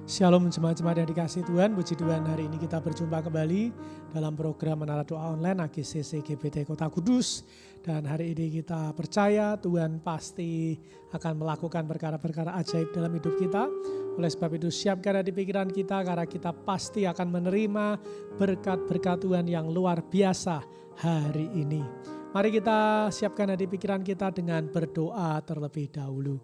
Shalom jemaat-jemaat yang dikasihi Tuhan, puji Tuhan hari ini kita berjumpa kembali dalam program Menara Doa Online AGCC GBT Kota Kudus. Dan hari ini kita percaya Tuhan pasti akan melakukan perkara-perkara ajaib dalam hidup kita. Oleh sebab itu siapkan di pikiran kita karena kita pasti akan menerima berkat-berkat Tuhan yang luar biasa hari ini. Mari kita siapkan di pikiran kita dengan berdoa terlebih dahulu.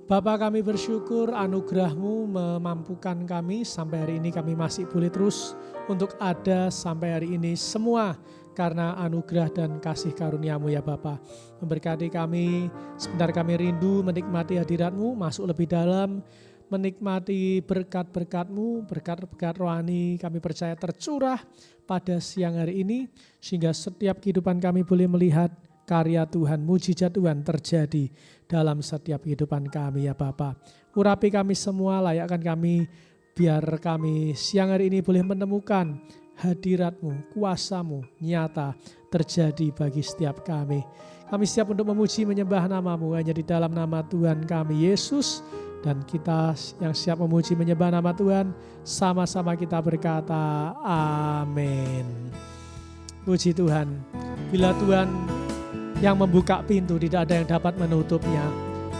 Bapa, kami bersyukur anugerah-Mu memampukan kami sampai hari ini kami masih boleh terus untuk ada sampai hari ini semua karena anugerah dan kasih karunia-Mu ya Bapa. Memberkati kami, sebentar kami rindu menikmati hadirat-Mu, masuk lebih dalam, menikmati berkat-berkat-Mu, berkat-berkat rohani kami percaya tercurah pada siang hari ini sehingga setiap kehidupan kami boleh melihat karya Tuhan, mujizat Tuhan terjadi dalam setiap kehidupan kami ya Bapa. Urapi kami semua, layakkan kami, biar kami siang hari ini boleh menemukan hadirat-Mu, kuasa-Mu nyata terjadi bagi setiap kami. Kami siap untuk memuji menyembah nama-Mu hanya di dalam nama Tuhan kami Yesus. Dan kita yang siap memuji menyembah nama Tuhan, sama-sama kita berkata amin. Puji Tuhan, bila Tuhan yang membuka pintu, tidak ada yang dapat menutupnya.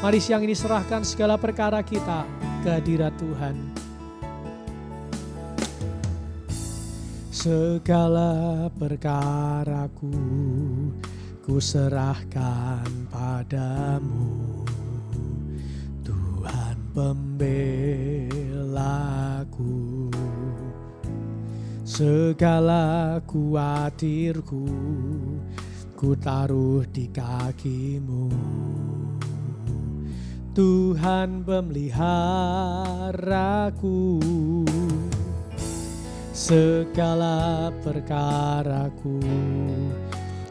Mari siang ini serahkan segala perkara kita ke hadirat Tuhan. Segala perkaraku ku serahkan padamu, Tuhan pembelaku. Segala kuatirku ku taruh di kaki-Mu, Tuhan pemeliharaku. Segala perkaraku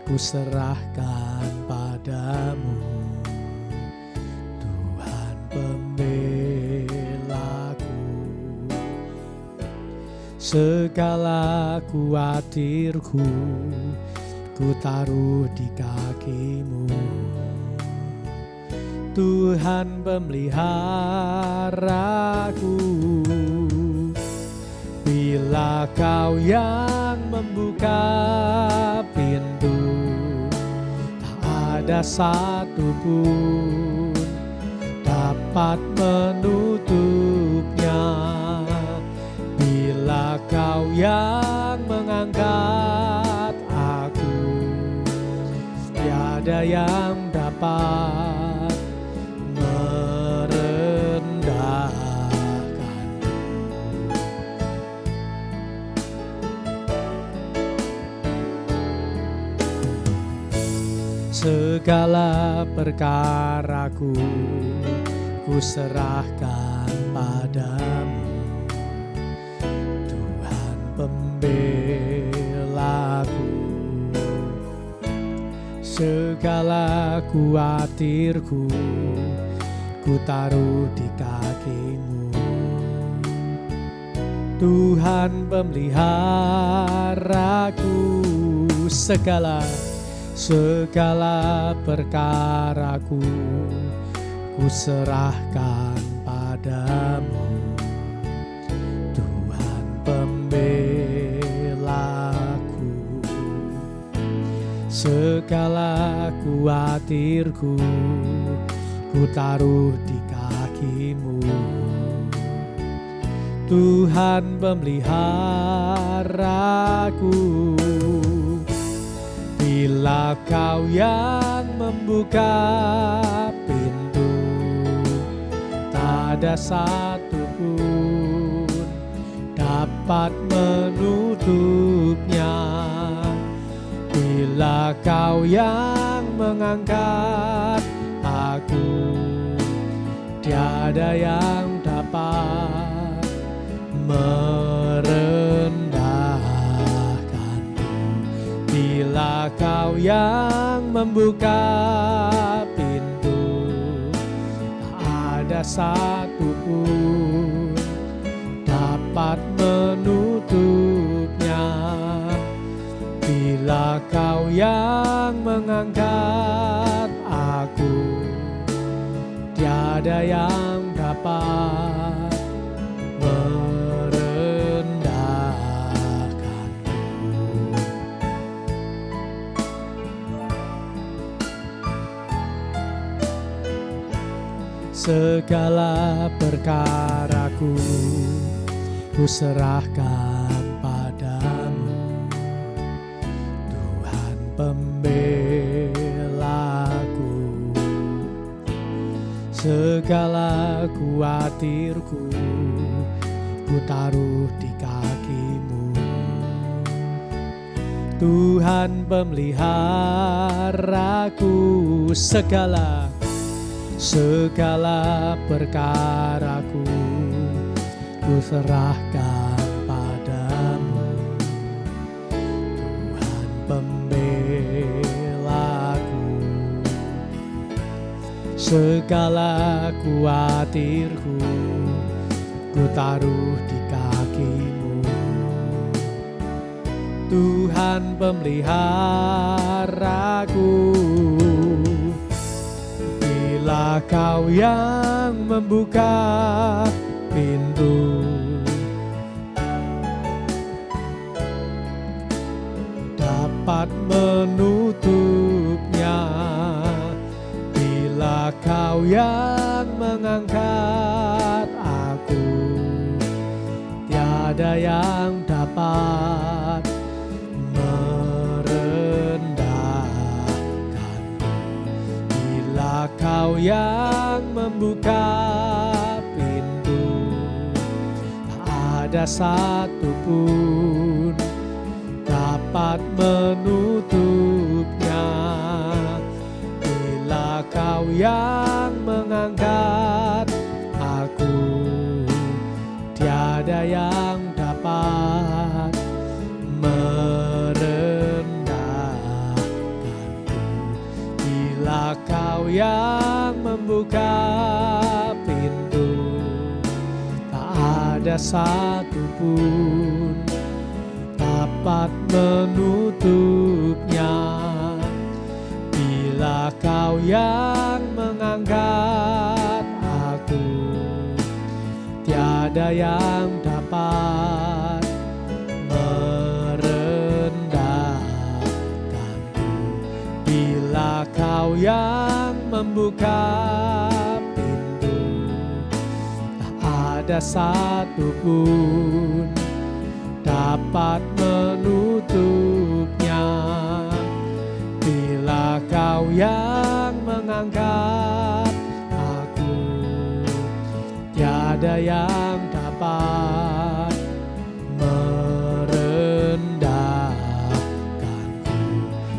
ku serahkan padamu, Tuhan pembelaku. Segala kuatirku ku taruh di kaki-Mu, Tuhan pemeliharaku. Bila Kau yang membuka pintu, tak ada satupun dapat menutupnya. Bila Kau yang mengangkat aku, tiada yang dapat merendahkanku. Segala perkaraku ku serahkan padamu, Tuhan pembelaku. Segala kuatirku ku taruh di kaki-Mu, Tuhan pemeliharaku. Segala perkaraku ku serahkan padamu, Tuhan pembelaku. Segala kuatirku ku taruh di kaki-Mu, Tuhan pemeliharaku. Bila Kau yang membuka pintu, tak ada satupun dapat menutupnya. Bila Kau yang mengangkat aku, tiada yang dapat merendahkanku. Bila Kau yang membuka pintu, tak ada satupun dapat menutupnya. Bila Kau yang mengangkat aku, tiada yang dapat segala perkaraku ku serahkan padamu, Tuhan pembelaku. Segala kuatirku ku taruh di kakimu, Tuhan pemeliharaku. Segala perkaraku ku serahkan padamu, Tuhan pembelaku. Segala kuatirku ku taruh di kakimu, Tuhan pemeliharaku. Bila Kau yang membuka pintu, dapat menutupnya. Bila Kau yang mengangkat aku, tiada yang dapat merendahkanku. Bila Kau yang membuka pintu, tak ada satupun dapat menutupnya. Bila Kau yang mengangkat aku, tiada yang dapat merendahkanku. Bila Kau yang membuka pintu, tak ada satupun dapat menutupnya. Bila Kau yang mengangkat aku, tiada yang dapat merendahkanku. Bila Kau yang membuka pintu, tak ada satupun dapat menutupnya. Bila Kau yang mengangkat aku, tiada yang dapat merendahkanku.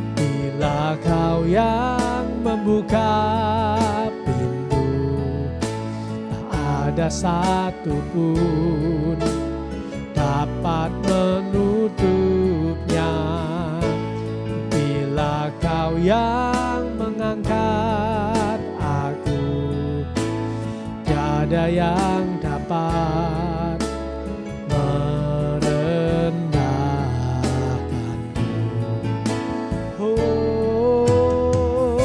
Bila Kau yang membuka pintu, tak ada satupun dapat menutupnya. Bila Kau yang mengangkat aku, tiada yang dapat merendahkanku. Oh,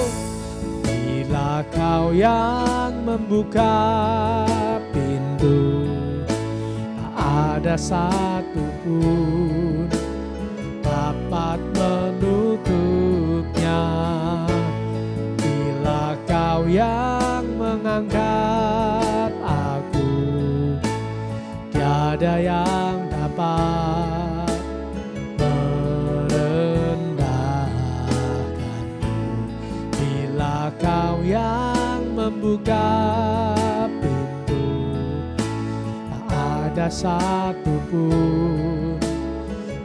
bila Kau yang membuka pintu, ada satupun dapat menutupnya. Bila Kau yang mengangkat aku, tiada yang dapat merendahkanku. Bila Kau yang membuka pintu, ada satupun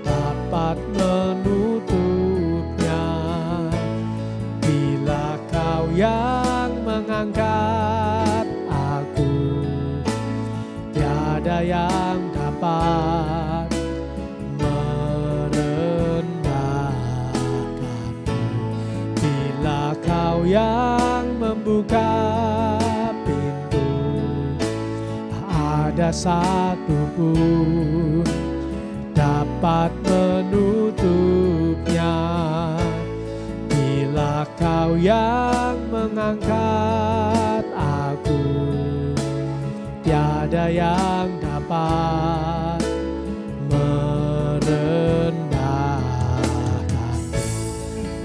dapat menutupnya. Bila Kau yang mengangkat aku, tiada yang dapat merendahkanku. Bila Kau yang membuka pintu, ada satupun dapat menutupnya. Bila Kau yang mengangkat aku, tiada yang dapat merendahkanku.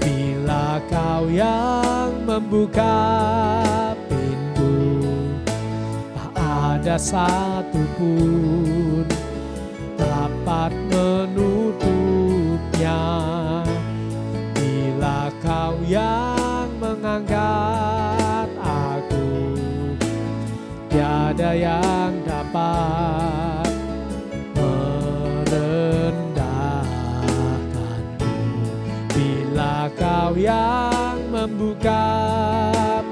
Bila Kau yang membuka pintu, ada satupun dapat menutupnya. Bila Kau yang mengangkat aku, tiada yang dapat merendahkanku. Bila Kau yang membuka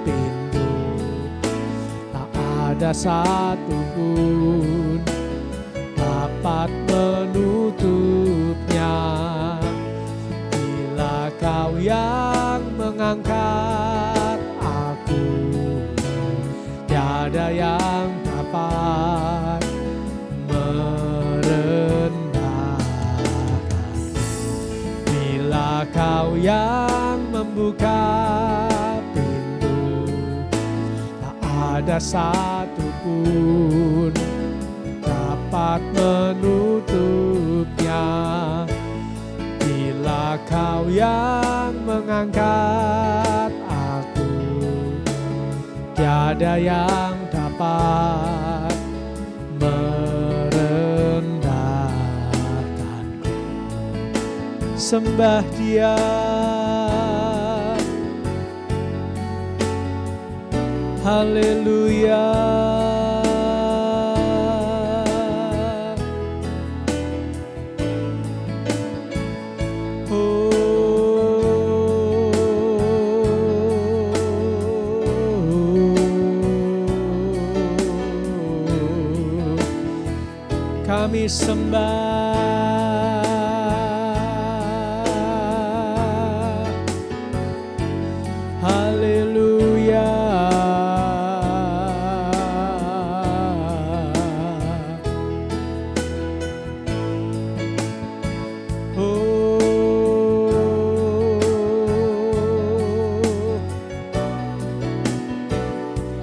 pintu, tak ada satupun dapat menutupnya. Bila Kau yang mengangkat aku, tiada yang dapat merendahkan. Bila Kau yang membuka pintu, tak ada satupun dapat menutupnya. Bila Kau yang mengangkat aku, tiada yang dapat merendahkanku. Sembah Dia, haleluya. Kami sembah, haleluya.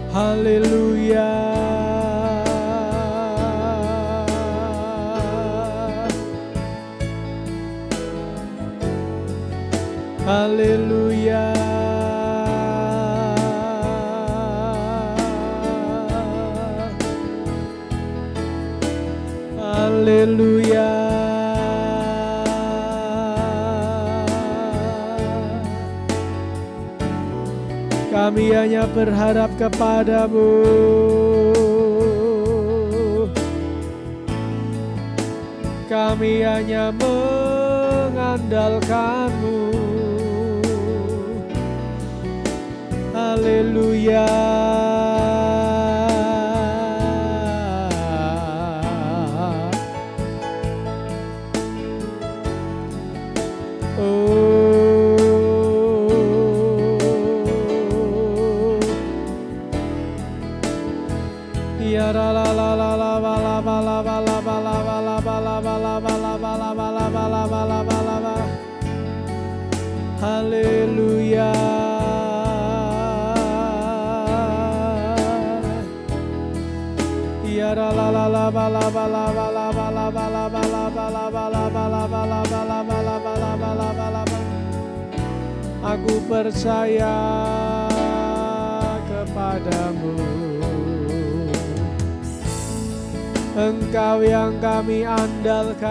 Haleluya. Haleluya. Haleluya. Kami hanya berharap kepada-Mu. Kami hanya mengandalkan-Mu. Haleluya. Ya la la la la la la la la la la la la la la la la. Haleluya. Ya la la la la la la la la la la la. Aku percaya kepada-Mu. Engkau yang kami andalkan,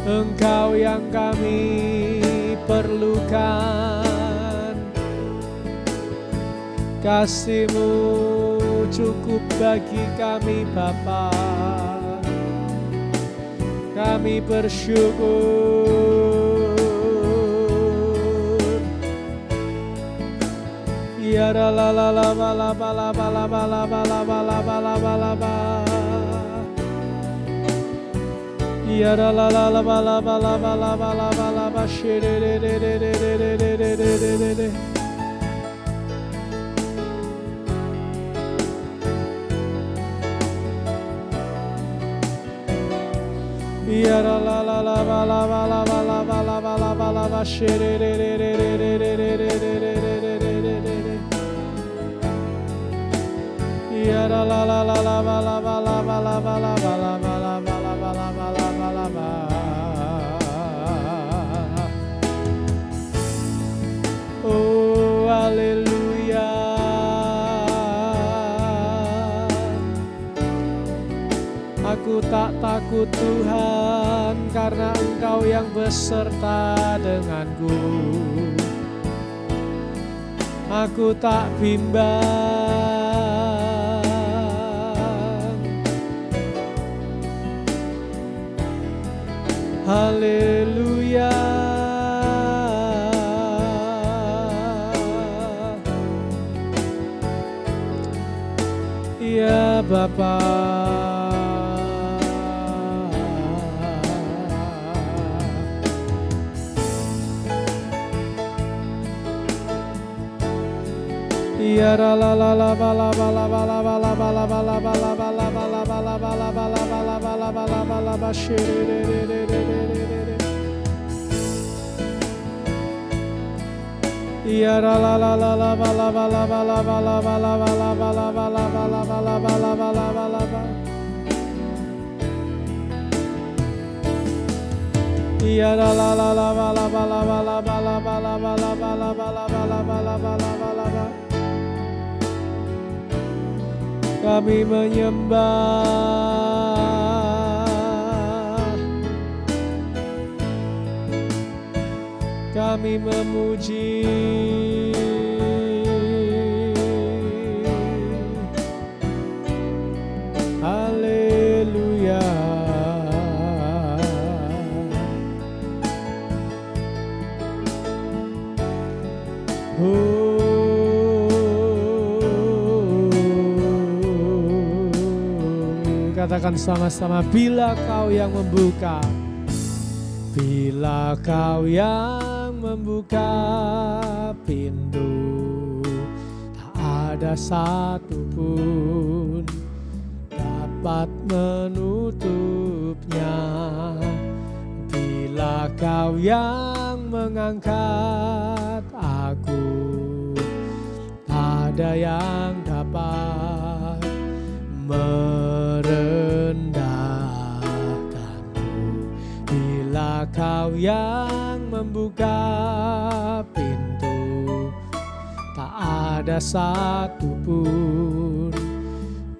Engkau yang kami perlukan. Kasih-Mu cukup bagi kami Bapa. Kami bersyukur. Ya la la la la la la la la la la la. Ya la la la la la la la la la la. Ya la la la la la la la la la. Ya la la la la la la la la la la. Oh takut Tuhan, karena Engkau yang beserta denganku. Aku tak bimbang. Haleluya. Ya Bapa, ya la la la la ba la ba la ba la ba la ba la ba la ba la ba la ba la ba la ba la ba la ba la ba la ba la ba la ba shi re re re re re re re. Ya la la la la la ba la ba la ba la ba la ba la ba la ba la ba la ba la ba la ba la ba la ba la ba. Ya la la la la ba la ba la ba la ba la ba la ba la ba la ba la ba la ba la ba la ba la ba. Kami menyembah, kami memuji, haleluya. Katakan sama-sama, bila Kau yang membuka, bila Kau yang membuka pintu, tak ada satupun dapat menutupnya. Bila Kau yang mengangkat aku, tak ada yang dapat merendahkanku. Bila Kau yang membuka pintu, tak ada satupun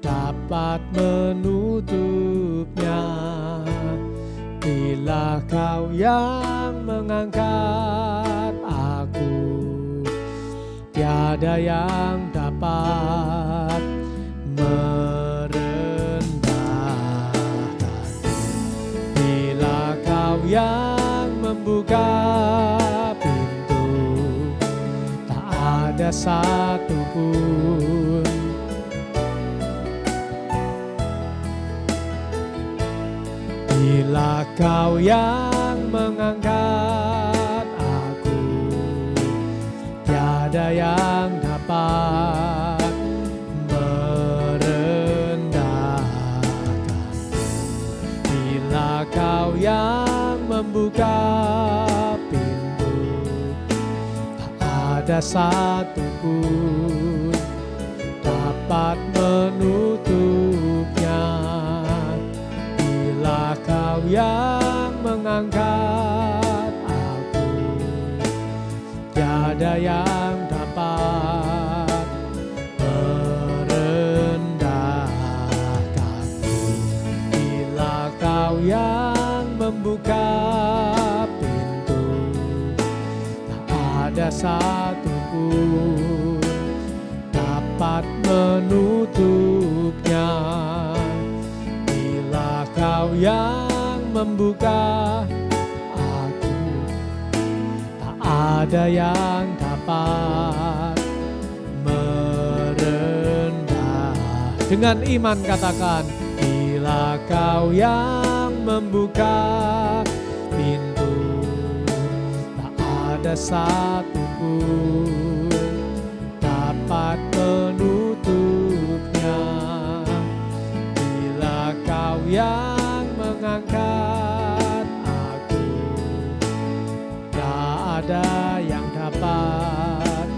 dapat menutupnya. Bila Kau yang mengangkat aku, tiada yang dapat merendahkanku. Bila Kau yang membuka pintu, tak ada satupun bila Kau yang mengangkat aku, tiada yang dapat merendahkanku. Bila Kau yang membuka pintu, tak ada satupun dapat menutupnya. Bila Kau yang mengangkat aku, tiada yang dapat merendahkanku. Bila Kau yang membuka pintu, tak ada satupun dapat menutupnya. Kau yang membuka aku, tak ada yang dapat merendah. Dengan iman katakan, bila Kau yang membuka pintu, tak ada satupun dapat menutupnya. Bila Kau yang mengangkat aku, tak ada yang dapat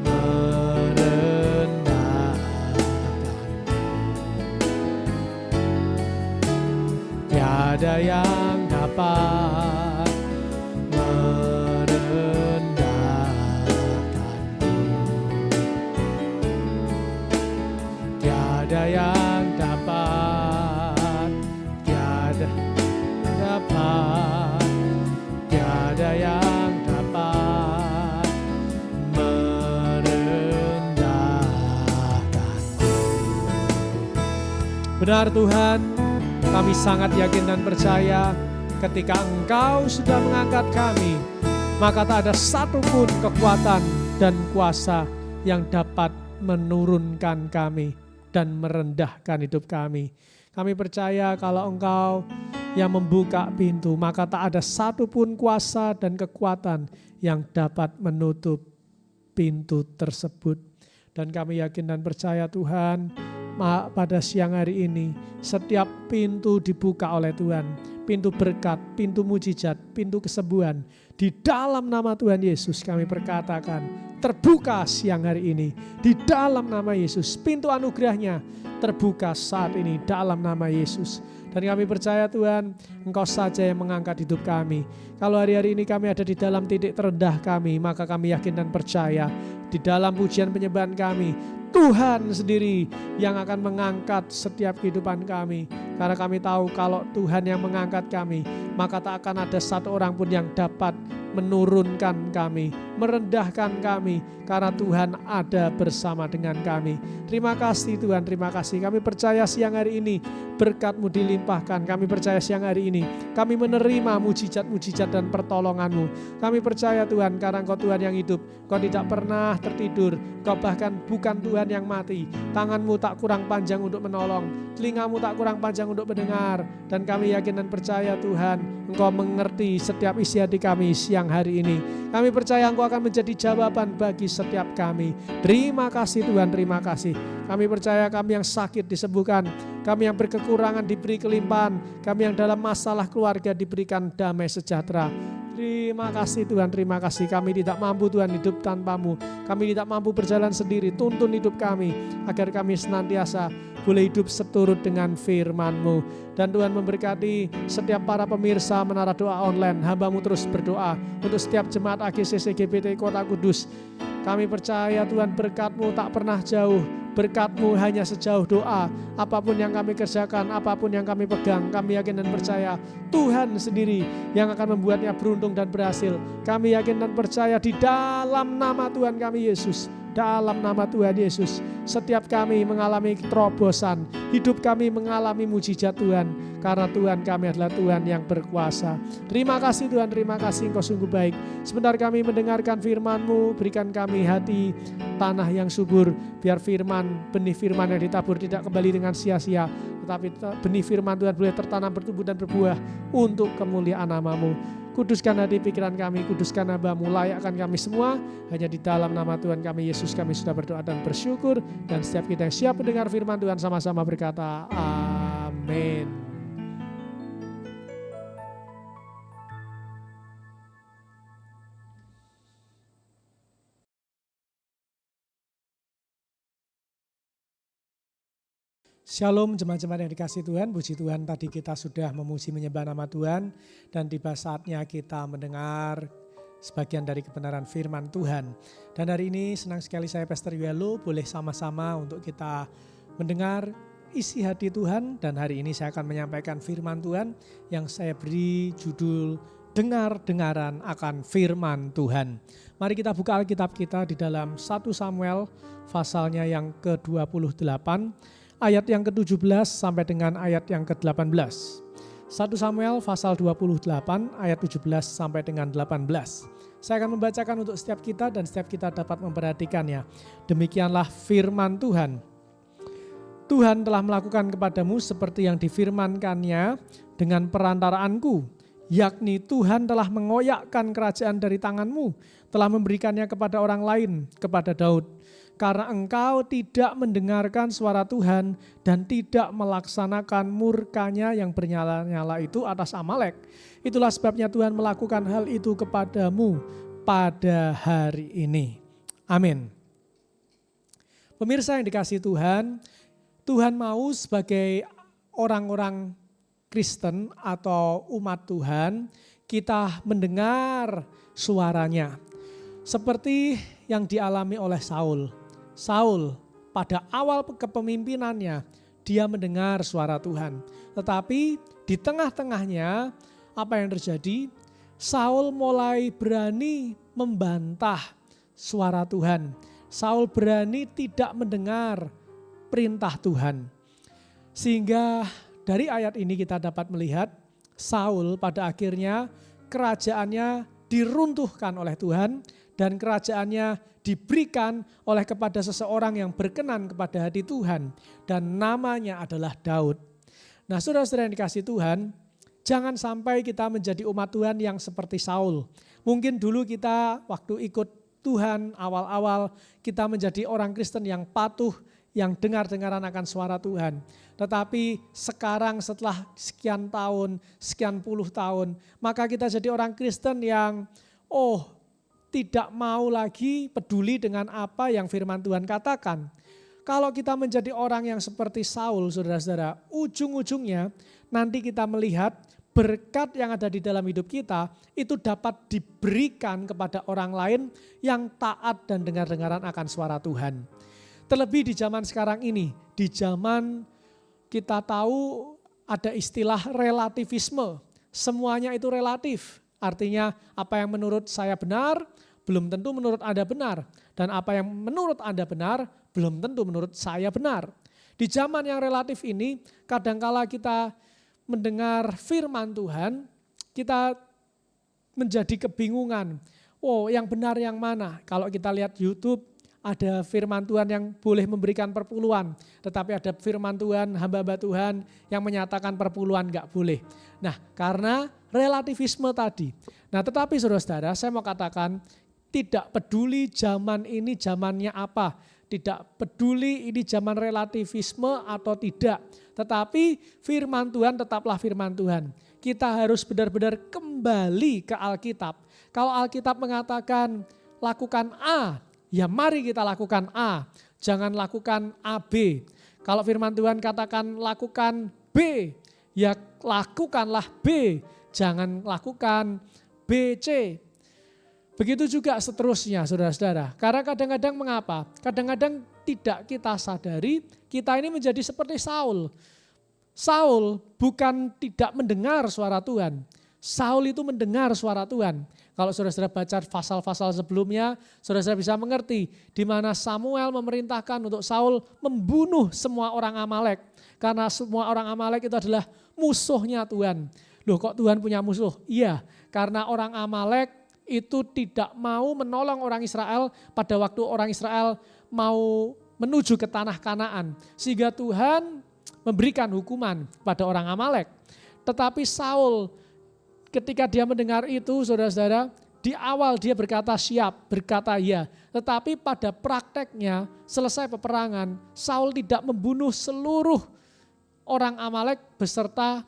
merendahkanku. Tiada yang dapat merendahkanku. Tiada yang dapat Benar Tuhan, kami sangat yakin dan percaya ketika Engkau sudah mengangkat kami, maka tak ada satupun kekuatan dan kuasa yang dapat menurunkan kami dan merendahkan hidup kami. Kami percaya kalau Engkau yang membuka pintu, maka tak ada satupun kuasa dan kekuatan yang dapat menutup pintu tersebut. Dan kami yakin dan percaya Tuhan, pada siang hari ini setiap pintu dibuka oleh Tuhan. Pintu berkat, pintu mujizat, pintu kesembuhan. Di dalam nama Tuhan Yesus kami perkatakan terbuka siang hari ini. Di dalam nama Yesus pintu anugerahnya terbuka saat ini dalam nama Yesus. Dan kami percaya Tuhan, Engkau saja yang mengangkat hidup kami. Kalau hari-hari ini kami ada di dalam titik terendah kami, maka kami yakin dan percaya di dalam pujian penyembahan kami, Tuhan sendiri yang akan mengangkat setiap kehidupan kami. Karena kami tahu kalau Tuhan yang mengangkat kami, maka tak akan ada satu orang pun yang dapat menurunkan kami, merendahkan kami, karena Tuhan ada bersama dengan kami. Terima kasih Tuhan, terima kasih. Kami percaya siang hari ini berkat-Mu dilimpahkan. Kami percaya siang hari ini kami menerima mujizat-mujizat dan pertolongan-Mu. Kami percaya Tuhan, karena Engkau Tuhan yang hidup, Kau tidak pernah tertidur, Kau bahkan bukan Tuhan yang mati. Tangan-Mu tak kurang panjang untuk menolong, telinga-Mu tak kurang panjang untuk mendengar. Dan kami yakin dan percaya Tuhan, Engkau mengerti setiap isi hati kami siang hari ini. Kami percaya Engkau akan menjadi jawaban bagi setiap kami. Terima kasih Tuhan, terima kasih. Kami percaya kami yang sakit disembuhkan, kami yang berkekurangan diberi kelimpahan, kami yang dalam masalah keluarga diberikan damai sejahtera. Terima kasih Tuhan, terima kasih. Kami tidak mampu Tuhan hidup tanpa-Mu. Kami tidak mampu berjalan sendiri. Tuntun hidup kami agar kami senantiasa boleh hidup seturut dengan firman-Mu. Dan Tuhan memberkati setiap para pemirsa Menara Doa Online. Hamba-Mu terus berdoa untuk setiap jemaat AGCC GBT Kota Kudus. Kami percaya Tuhan berkat-Mu tak pernah jauh. Berkat-Mu hanya sejauh doa. Apapun yang kami kerjakan, apapun yang kami pegang, kami yakin dan percaya Tuhan sendiri yang akan membuatnya beruntung dan berhasil. Kami yakin dan percaya di dalam nama Tuhan kami Yesus. Dalam nama Tuhan Yesus, setiap kami mengalami terobosan, hidup kami mengalami mujizat Tuhan, karena Tuhan kami adalah Tuhan yang berkuasa. Terima kasih Tuhan, terima kasih Engkau sungguh baik. Sebentar kami mendengarkan firman-Mu, berikan kami hati tanah yang subur, biar firman, benih firman yang ditabur tidak kembali dengan sia-sia, tetapi benih firman Tuhan boleh tertanam, bertumbuh dan berbuah untuk kemuliaan nama-Mu. Kuduskan hati pikiran kami, kuduskan hamba-Mu, layakkan kami semua. Hanya di dalam nama Tuhan kami Yesus kami sudah berdoa dan bersyukur. Dan setiap kita yang siap mendengar firman Tuhan sama-sama berkata amin. Shalom jemaat-jemaat yang dikasihi Tuhan, puji Tuhan tadi kita sudah memuji menyembah nama Tuhan dan tiba saatnya kita mendengar sebagian dari kebenaran firman Tuhan. Dan hari ini senang sekali saya Pastor Yuelo boleh sama-sama untuk kita mendengar isi hati Tuhan, dan hari ini saya akan menyampaikan firman Tuhan yang saya beri judul dengar-dengaran akan firman Tuhan. Mari kita buka Alkitab kita di dalam 1 Samuel pasalnya yang ke-28. Ayat yang ke-17 sampai dengan ayat yang ke-18. 1 Samuel pasal 28 ayat 17 sampai dengan 18. Saya akan membacakan untuk setiap kita dan setiap kita dapat memperhatikannya. Demikianlah firman Tuhan. Tuhan telah melakukan kepadamu seperti yang difirmankannya dengan perantaraanku, yakni Tuhan telah mengoyakkan kerajaan dari tanganmu, telah memberikannya kepada orang lain, kepada Daud. Karena engkau tidak mendengarkan suara Tuhan dan tidak melaksanakan murkanya yang bernyala-nyala itu atas Amalek. Itulah sebabnya Tuhan melakukan hal itu kepadamu pada hari ini. Amin. Pemirsa yang dikasihi Tuhan, Tuhan mau sebagai orang-orang Kristen atau umat Tuhan, kita mendengar suaranya. Seperti yang dialami oleh Saul. Saul pada awal kepemimpinannya dia mendengar suara Tuhan. Tetapi di tengah-tengahnya apa yang terjadi? Saul mulai berani membantah suara Tuhan. Saul berani tidak mendengar perintah Tuhan. Sehingga dari ayat ini kita dapat melihat Saul pada akhirnya kerajaannya diruntuhkan oleh Tuhan dan kerajaannya diberikan oleh kepada seseorang yang berkenan kepada hati Tuhan dan namanya adalah Daud. Nah, saudara-saudara yang dikasihi Tuhan, jangan sampai kita menjadi umat Tuhan yang seperti Saul. Mungkin dulu kita waktu ikut Tuhan awal-awal kita menjadi orang Kristen yang patuh, yang dengar-dengaran akan suara Tuhan. Tetapi sekarang setelah sekian tahun, sekian puluh tahun, maka kita jadi orang Kristen yang tidak mau lagi peduli dengan apa yang firman Tuhan katakan. Kalau kita menjadi orang yang seperti Saul, saudara-saudara, ujung-ujungnya nanti kita melihat berkat yang ada di dalam hidup kita itu dapat diberikan kepada orang lain yang taat dan dengar-dengaran akan suara Tuhan. Terlebih di zaman sekarang ini, di zaman kita tahu ada istilah relativisme. Semuanya itu relatif, artinya apa yang menurut saya benar, belum tentu menurut Anda benar. Dan apa yang menurut Anda benar, belum tentu menurut saya benar. Di zaman yang relatif ini, kadangkala kita mendengar firman Tuhan, kita menjadi kebingungan. Yang benar yang mana? Kalau kita lihat YouTube, ada firman Tuhan yang boleh memberikan perpuluhan, tetapi ada firman Tuhan, hamba-hamba Tuhan yang menyatakan perpuluhan enggak boleh. Nah, karena relativisme tadi. Nah, tetapi saudara-saudara, saya mau katakan tidak peduli zaman ini zamannya apa, tidak peduli ini zaman relativisme atau tidak, tetapi firman Tuhan tetaplah firman Tuhan. Kita harus benar-benar kembali ke Alkitab. Kalau Alkitab mengatakan lakukan A, ya mari kita lakukan A, jangan lakukan AB. Kalau firman Tuhan katakan lakukan B, ya lakukanlah B, jangan lakukan BC. Begitu juga seterusnya saudara-saudara. Karena kadang-kadang mengapa? Kadang-kadang tidak kita sadari kita ini menjadi seperti Saul. Saul bukan tidak mendengar suara Tuhan. Saul itu mendengar suara Tuhan. Kalau saudara-saudara baca pasal-pasal sebelumnya, saudara-saudara bisa mengerti di mana Samuel memerintahkan untuk Saul membunuh semua orang Amalek. Karena semua orang Amalek itu adalah musuhnya Tuhan. Loh, kok Tuhan punya musuh? Iya, karena orang Amalek itu tidak mau menolong orang Israel pada waktu orang Israel mau menuju ke tanah Kanaan. Sehingga Tuhan memberikan hukuman pada orang Amalek. Tetapi Saul ketika dia mendengar itu, saudara-saudara, di awal dia berkata siap, berkata ya. Tetapi pada prakteknya selesai peperangan, Saul tidak membunuh seluruh orang Amalek beserta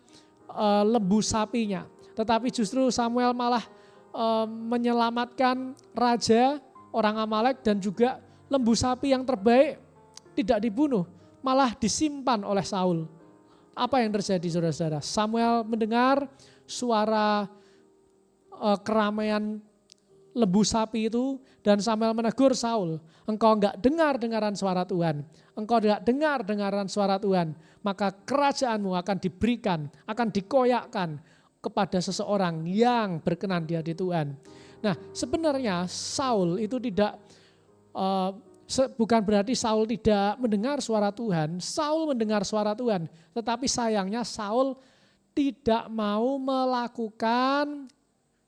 lembu sapinya. Tetapi justru Samuel malah menyelamatkan raja orang Amalek dan juga lembu sapi yang terbaik tidak dibunuh, malah disimpan oleh Saul. Apa yang terjadi saudara-saudara? Samuel mendengar suara keramaian lembu sapi itu dan Samuel menegur Saul, engkau enggak dengar-dengaran suara Tuhan, engkau enggak dengar-dengaran suara Tuhan, maka kerajaanmu akan diberikan, akan dikoyakkan kepada seseorang yang berkenan di hati Tuhan. Nah, sebenarnya Saul itu tidak bukan berarti Saul tidak mendengar suara Tuhan, Saul mendengar suara Tuhan, tetapi sayangnya Saul tidak mau melakukan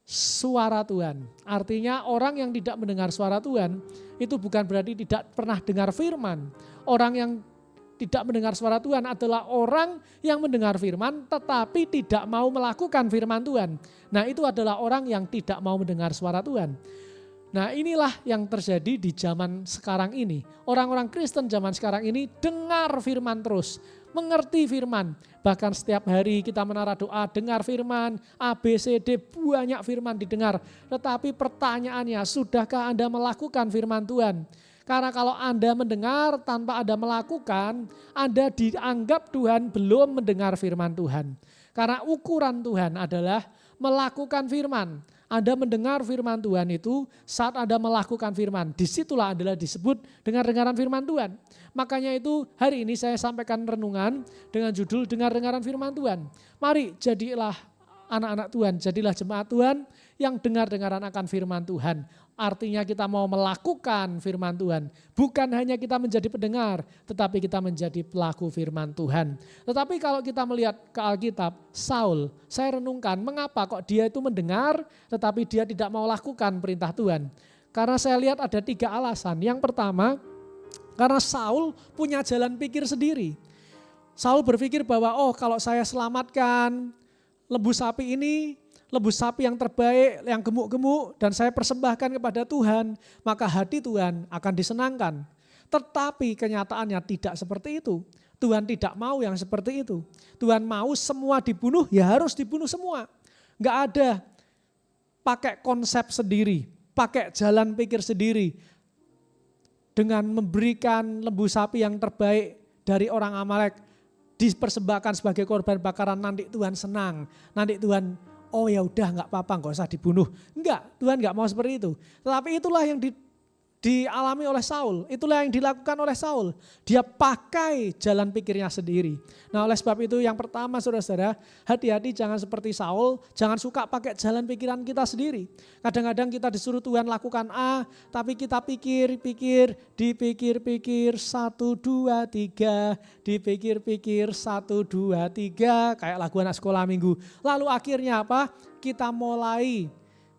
suara Tuhan. Artinya orang yang tidak mendengar suara Tuhan itu bukan berarti tidak pernah dengar firman. Orang yang tidak mendengar suara Tuhan adalah orang yang mendengar firman tetapi tidak mau melakukan firman Tuhan. Nah, itu adalah orang yang tidak mau mendengar suara Tuhan. Nah, inilah yang terjadi di zaman sekarang ini. Orang-orang Kristen zaman sekarang ini dengar firman terus, mengerti firman. Bahkan setiap hari kita menara doa, dengar firman, A, B, C, D, banyak firman didengar. Tetapi pertanyaannya, sudahkah Anda melakukan firman Tuhan? Karena kalau Anda mendengar tanpa Anda melakukan, Anda dianggap Tuhan belum mendengar firman Tuhan. Karena ukuran Tuhan adalah melakukan firman. Anda mendengar firman Tuhan itu saat Anda melakukan firman. Disitulah adalah disebut dengar-dengaran firman Tuhan. Makanya itu hari ini saya sampaikan renungan dengan judul dengar-dengaran firman Tuhan. Mari jadilah anak-anak Tuhan, jadilah jemaat Tuhan yang dengar-dengaran akan firman Tuhan. Artinya kita mau melakukan firman Tuhan. Bukan hanya kita menjadi pendengar, tetapi kita menjadi pelaku firman Tuhan. Tetapi kalau kita melihat ke Alkitab, Saul, saya renungkan mengapa kok dia itu mendengar, tetapi dia tidak mau lakukan perintah Tuhan. Karena saya lihat ada 3 alasan. Yang pertama, karena Saul punya jalan pikir sendiri. Saul berpikir bahwa kalau saya selamatkan lembu sapi ini, lembu sapi yang terbaik, yang gemuk-gemuk, dan saya persembahkan kepada Tuhan, maka hati Tuhan akan disenangkan. Tetapi kenyataannya tidak seperti itu. Tuhan tidak mau yang seperti itu. Tuhan mau semua dibunuh, ya harus dibunuh semua. Enggak ada pakai konsep sendiri, pakai jalan pikir sendiri. Dengan memberikan lembu sapi yang terbaik dari orang Amalek, dipersembahkan sebagai korban bakaran, nanti Tuhan senang, nanti Tuhan ya udah nggak apa-apa, nggak usah dibunuh. Enggak, Tuhan nggak mau seperti itu. Tetapi itulah yang dialami oleh Saul, itulah yang dilakukan oleh Saul. Dia pakai jalan pikirnya sendiri. Nah oleh sebab itu yang pertama saudara-saudara, hati-hati jangan seperti Saul, jangan suka pakai jalan pikiran kita sendiri. Kadang-kadang kita disuruh Tuhan lakukan A, tapi kita dipikir-pikir 1, 2, 3, dipikir-pikir 1, 2, 3, kayak lagu anak sekolah minggu. Lalu akhirnya apa? Kita mulai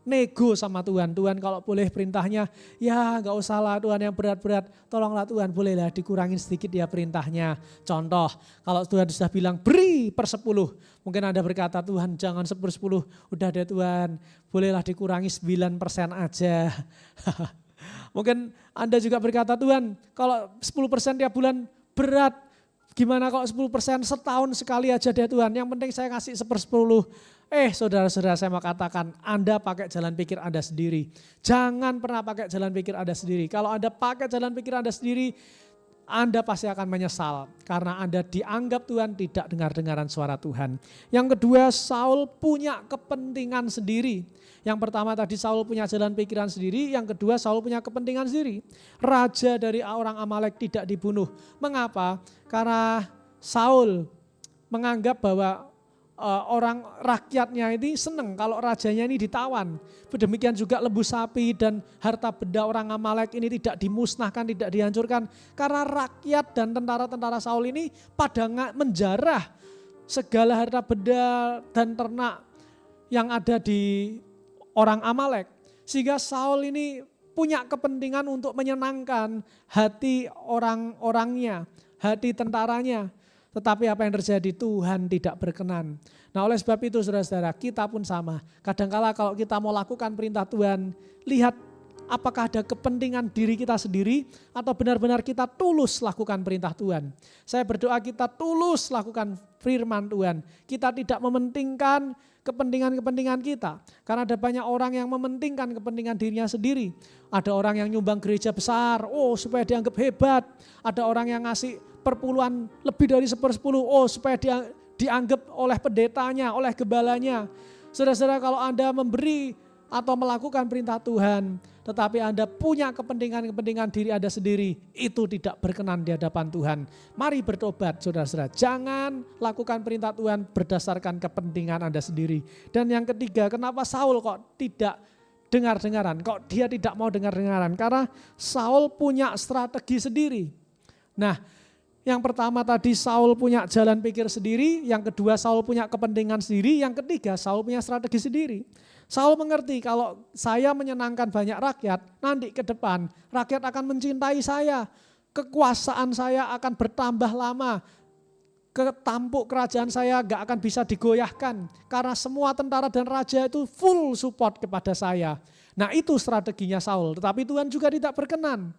nego sama Tuhan. Tuhan kalau boleh perintahnya, ya gak usah lah Tuhan yang berat-berat, tolonglah Tuhan bolehlah dikurangin sedikit ya perintahnya. Contoh, kalau Tuhan sudah bilang beri 1/10, mungkin Anda berkata Tuhan jangan 1/10, udah deh Tuhan bolehlah dikurangi 9% aja. Mungkin Anda juga berkata Tuhan kalau 10% tiap bulan berat, gimana kalau 10% setahun sekali aja deh Tuhan, yang penting saya kasih 1/10. Saudara-saudara saya mau katakan, Anda pakai jalan pikir Anda sendiri. Jangan pernah pakai jalan pikir Anda sendiri. Kalau Anda pakai jalan pikir Anda sendiri, Anda pasti akan menyesal. Karena Anda dianggap Tuhan tidak dengar-dengaran suara Tuhan. Yang kedua, Saul punya kepentingan sendiri. Yang pertama tadi Saul punya jalan pikiran sendiri, yang kedua Saul punya kepentingan sendiri. Raja dari orang Amalek tidak dibunuh. Mengapa? Karena Saul menganggap bahwa orang rakyatnya ini senang kalau rajanya ini ditawan. Demikian juga lembu sapi dan harta benda orang Amalek ini tidak dimusnahkan, tidak dihancurkan. Karena rakyat dan tentara-tentara Saul ini pada menjarah segala harta benda dan ternak yang ada di orang Amalek. Sehingga Saul ini punya kepentingan untuk menyenangkan hati orang-orangnya, hati tentaranya. Tetapi apa yang terjadi? Tuhan tidak berkenan. Nah oleh sebab itu saudara-saudara, kita pun sama. Kadangkala kalau kita mau lakukan perintah Tuhan, lihat apakah ada kepentingan diri kita sendiri atau benar-benar kita tulus lakukan perintah Tuhan. Saya berdoa kita tulus lakukan firman Tuhan. Kita tidak mementingkan kepentingan-kepentingan kita. Karena ada banyak orang yang mementingkan kepentingan dirinya sendiri. Ada orang yang nyumbang gereja besar, supaya dianggap hebat. Ada orang yang ngasih perpuluhan lebih dari 1/10, supaya dianggap oleh pendetanya, oleh gembalanya. Saudara-saudara, kalau Anda memberi atau melakukan perintah Tuhan, tetapi Anda punya kepentingan-kepentingan diri Anda sendiri, itu tidak berkenan di hadapan Tuhan. Mari bertobat saudara-saudara, jangan lakukan perintah Tuhan berdasarkan kepentingan Anda sendiri. Dan yang ketiga, kenapa Saul kok tidak dengar-dengaran, kok dia tidak mau dengar-dengaran? Karena Saul punya strategi sendiri. Nah, yang pertama tadi Saul punya jalan pikir sendiri, yang kedua Saul punya kepentingan sendiri, yang ketiga Saul punya strategi sendiri. Saul mengerti kalau saya menyenangkan banyak rakyat, nanti ke depan rakyat akan mencintai saya, kekuasaan saya akan bertambah lama, tampuk kerajaan saya gak akan bisa digoyahkan, karena semua tentara dan raja itu full support kepada saya. Nah itu strateginya Saul, tetapi Tuhan juga tidak berkenan.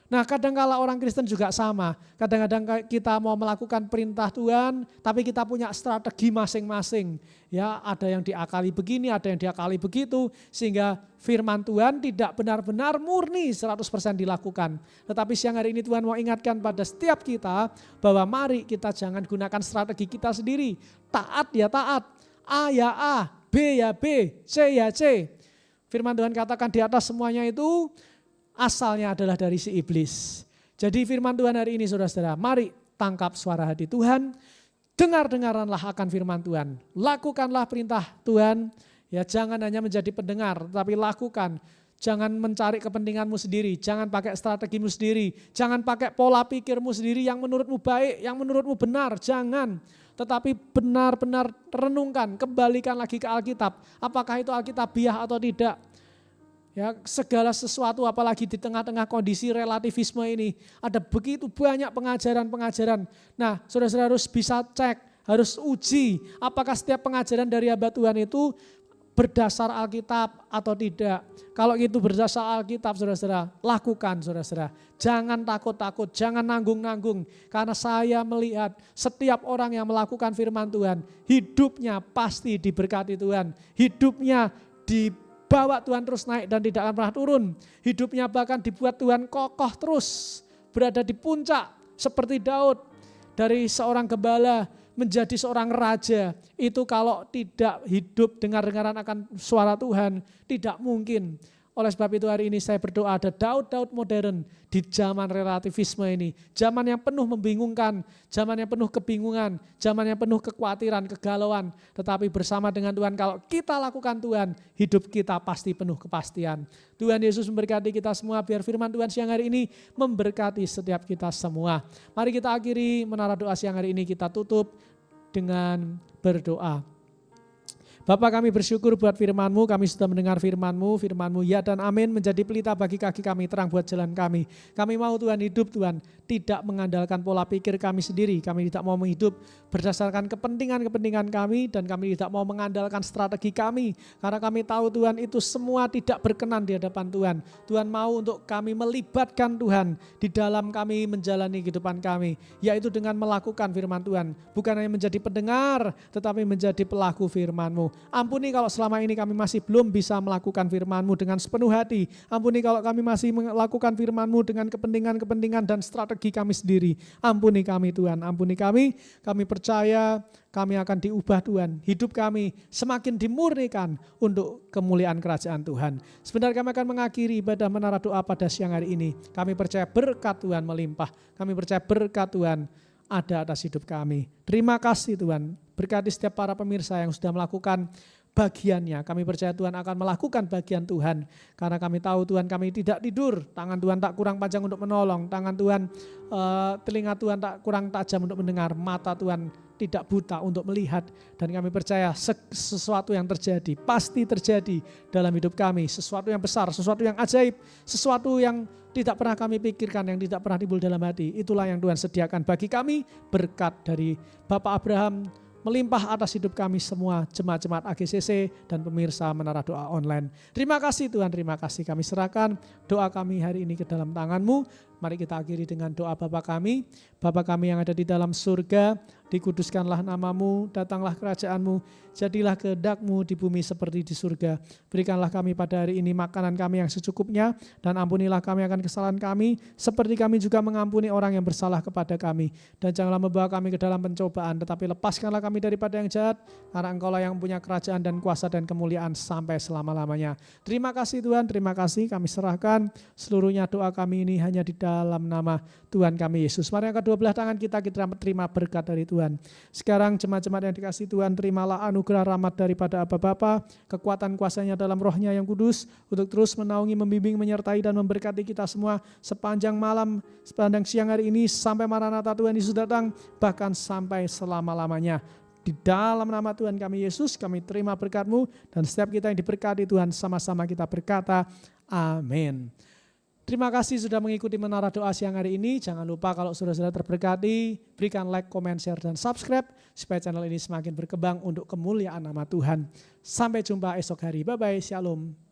Nah kadang-kala orang Kristen juga sama, kadang-kadang kita mau melakukan perintah Tuhan tapi kita punya strategi masing-masing. Ya ada yang diakali begini, ada yang diakali begitu, sehingga firman Tuhan tidak benar-benar murni 100% dilakukan. Tetapi siang hari ini Tuhan mau ingatkan pada setiap kita bahwa mari kita jangan gunakan strategi kita sendiri. Taat ya taat, A ya A, B ya B, C ya C. Firman Tuhan katakan di atas semuanya itu asalnya adalah dari si iblis. Jadi firman Tuhan hari ini saudara-saudara, mari tangkap suara hati Tuhan, dengar-dengaranlah akan firman Tuhan, lakukanlah perintah Tuhan Ya, jangan hanya menjadi pendengar, tapi lakukan. Jangan mencari kepentinganmu sendiri, jangan pakai strategimu sendiri, jangan pakai pola pikirmu sendiri yang menurutmu baik, yang menurutmu benar, jangan. Tetapi benar-benar renungkan, kembalikan lagi ke Alkitab. Apakah itu Alkitabiah atau tidak? Ya, segala sesuatu apalagi di tengah-tengah kondisi relativisme ini, ada begitu banyak pengajaran-pengajaran. Nah, saudara-saudara harus bisa cek, harus uji apakah setiap pengajaran dari hamba Tuhan itu berdasar Alkitab atau tidak. Kalau itu berdasar Alkitab, saudara-saudara, lakukan, saudara-saudara. Jangan takut-takut, jangan nanggung-nanggung. Karena saya melihat setiap orang yang melakukan firman Tuhan, hidupnya pasti diberkati Tuhan. Hidupnya dibawa Tuhan terus naik dan tidak akan pernah turun. Hidupnya bahkan dibuat Tuhan kokoh terus, berada di puncak seperti Daud. Dari seorang gembala menjadi seorang raja, itu kalau tidak hidup dengar-dengaran akan suara Tuhan, tidak mungkin. Oleh sebab itu hari ini saya berdoa ada Daud-Daud modern di zaman relativisme ini. Zaman yang penuh membingungkan, zaman yang penuh kebingungan, zaman yang penuh kekhawatiran, kegalauan. Tetapi bersama dengan Tuhan, kalau kita lakukan Tuhan, hidup kita pasti penuh kepastian. Tuhan Yesus memberkati kita semua, biar firman Tuhan siang hari ini memberkati setiap kita semua. Mari kita akhiri menara doa siang hari ini, kita tutup dengan berdoa. Bapa, kami bersyukur buat firman-Mu, kami sudah mendengar firman-Mu, firman-Mu ya dan amin menjadi pelita bagi kaki kami, terang buat jalan kami. Kami mau Tuhan hidup Tuhan, tidak mengandalkan pola pikir kami sendiri, kami tidak mau hidup berdasarkan kepentingan-kepentingan kami dan kami tidak mau mengandalkan strategi kami. Karena kami tahu Tuhan itu semua tidak berkenan di hadapan Tuhan. Tuhan mau untuk kami melibatkan Tuhan di dalam kami menjalani kehidupan kami, yaitu dengan melakukan firman Tuhan. Bukan hanya menjadi pendengar, tetapi menjadi pelaku firman-Mu. Ampuni kalau selama ini kami masih belum bisa melakukan firman-Mu dengan sepenuh hati. Ampuni kalau kami masih melakukan firman-Mu dengan kepentingan-kepentingan dan strategi kami sendiri. Ampuni kami Tuhan, ampuni kami percaya kami akan diubah Tuhan. Hidup kami semakin dimurnikan untuk kemuliaan kerajaan Tuhan. Sebentar kami akan mengakhiri ibadah menara doa pada siang hari ini. Kami percaya berkat Tuhan melimpah. Kami percaya berkat Tuhan ada atas hidup kami. Terima kasih Tuhan. Berkati setiap para pemirsa yang sudah melakukan bagiannya. Kami percaya Tuhan akan melakukan bagian Tuhan. Karena kami tahu Tuhan kami tidak tidur. Tangan Tuhan tak kurang panjang untuk menolong. Tangan Tuhan, telinga Tuhan tak kurang tajam untuk mendengar. Mata Tuhan tidak buta untuk melihat. Dan kami percaya sesuatu yang terjadi, pasti terjadi dalam hidup kami. Sesuatu yang besar, sesuatu yang ajaib, sesuatu yang tidak pernah kami pikirkan, yang tidak pernah timbul dalam hati. Itulah yang Tuhan sediakan bagi kami, berkat dari Bapak Abraham, melimpah atas hidup kami semua, jemaat-jemaat AGCC dan pemirsa Menara Doa Online. Terima kasih Tuhan, terima kasih. Kami serahkan doa kami hari ini ke dalam tangan-Mu. Mari kita akhiri dengan doa Bapa kami. Bapa kami yang ada di dalam surga, dikuduskanlah nama-Mu, datanglah kerajaan-Mu, jadilah kehendak-Mu di bumi seperti di surga. Berikanlah kami pada hari ini makanan kami yang secukupnya, dan ampunilah kami akan kesalahan kami, seperti kami juga mengampuni orang yang bersalah kepada kami. Dan janganlah membawa kami ke dalam pencobaan, tetapi lepaskanlah kami daripada yang jahat, karena Engkau-lah yang punya kerajaan dan kuasa dan kemuliaan sampai selama-lamanya. Terima kasih Tuhan, terima kasih. Kami serahkan seluruhnya doa kami ini hanya di dalam nama Tuhan kami Yesus. Mari angkat dua belah tangan kita terima berkat dari Tuhan. Sekarang jemaat-jemaat yang dikasihi Tuhan, terimalah anugerah rahmat daripada Aba Bapa, kekuatan kuasanya dalam Roh-Nya yang kudus, untuk terus menaungi, membimbing, menyertai dan memberkati kita semua sepanjang malam, sepanjang siang hari ini, sampai Maranatha Tuhan Yesus datang, bahkan sampai selama-lamanya. Di dalam nama Tuhan kami Yesus, kami terima berkat-Mu, dan setiap kita yang diberkati Tuhan, sama-sama kita berkata, amin. Terima kasih sudah mengikuti Menara Doa siang hari ini. Jangan lupa kalau saudara-saudara terberkati, berikan like, comment, share, dan subscribe, supaya channel ini semakin berkembang untuk kemuliaan nama Tuhan. Sampai jumpa esok hari. Bye-bye, shalom.